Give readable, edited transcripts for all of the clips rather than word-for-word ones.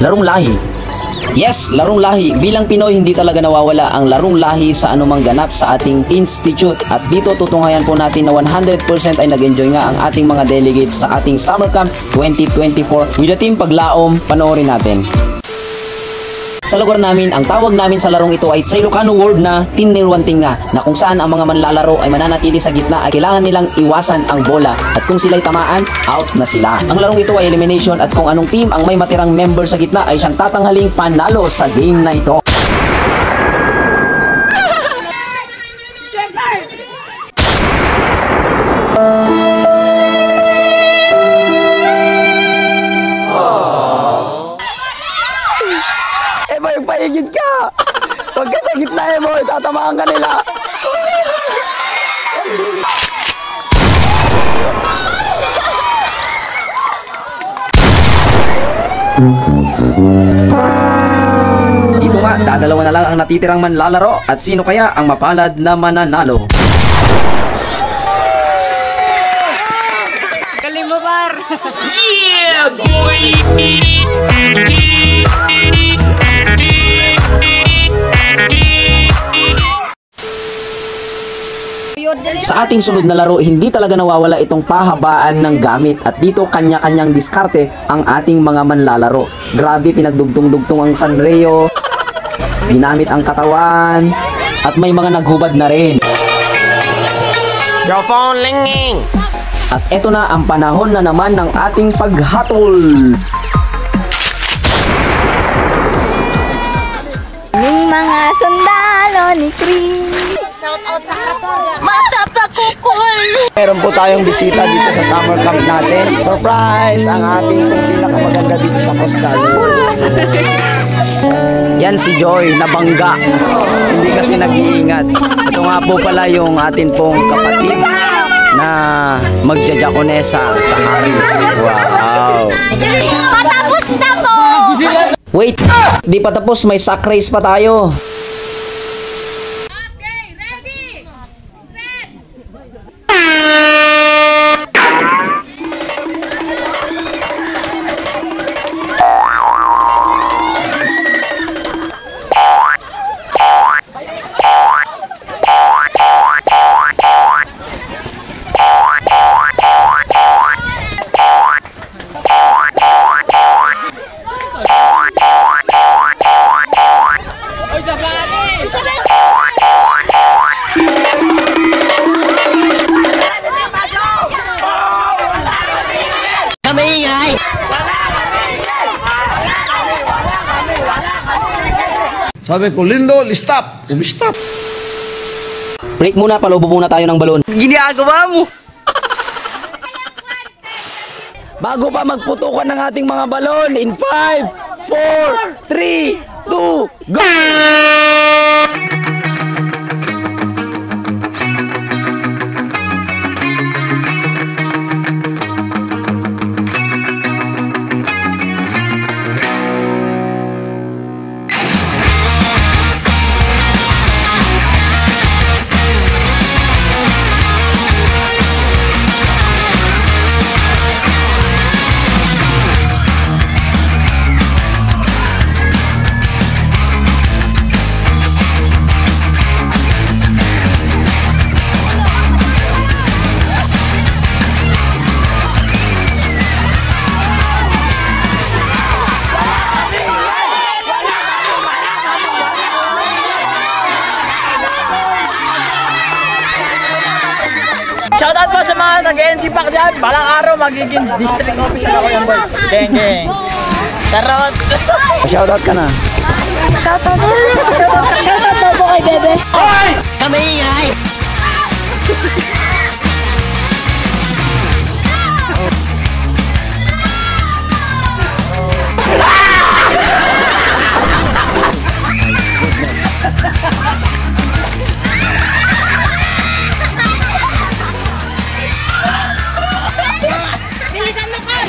larong lahi. Yes, larong lahi. Bilang Pinoy, hindi talaga nawawala ang larong lahi sa anumang ganap sa ating institute. At dito tutunghayan po natin na 100% ay nag-enjoy nga ang ating mga delegates sa ating Summer Camp 2024 with the team Paglaom. Panoorin natin. Sa lugar namin, ang tawag namin sa larong ito ay sa Ilocano word na tinirwanting na kung saan ang mga manlalaro ay mananatili sa gitna ay kailangan nilang iwasan ang bola at kung sila'y tamaan, out na sila. Ang larong ito ay elimination at kung anong team ang may matirang member sa gitna ay siyang tatanghaling panalo sa game na ito. Paigid ka! Huwag ka sa gitna mo, tatamaan ka nila. Dito nga, dadalawa na lang ang natitirang manlalaro at sino kaya ang mapalad na mananalo? Galing mo, Bar! Yeah, boy! Sa ating sunod na laro, hindi talaga nawawala itong pahabaan ng gamit at dito kanya-kanyang diskarte ang ating mga manlalaro. Grabe, pinagdugtong-dugtong ang Sanreo, ginamit ang katawan, at may mga naghubad na rin. Your phone ringing! At eto na ang panahon na naman ng ating paghatol. Yung mga sundalo ni Chris. Shout out sa Kasoga! Meron po tayong bisita dito sa summer camp natin. Surprise! Ang ating pinakamaganda dito sa Coastal. Yan si Joy, nabangga. Hindi kasi nag-iingat. Ito nga po pala yung atin pong kapatid na magjajakonesa sa Haris. Wow! Patapos na po! Wait, di pa tapos, may sack race pa tayo. Sabi ko, Lindo, stop! Stop! Break muna, palubo muna tayo ng balon. Ginagawa mo! Bago pa magputukan ng ating mga balon, in 5, 4, 3, 2, go! Shoutout po sa mga nag-NC Pack dyan. Balang araw magiging district officer ako yan, boy. Geng, geng. Charot! Shoutout ka na. Shoutout daw po kay Bebe. Hoy! Kami ingay! Bilisan mo, Kon!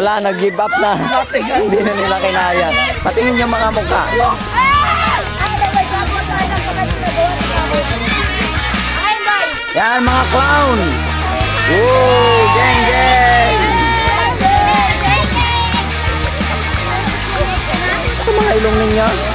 Wala, nag-give up na. Hindi na nila kinaya. Patingin yung mga mukha. Yan, mga clown. Woo, geng, geng. Ito mga ilong ninyo.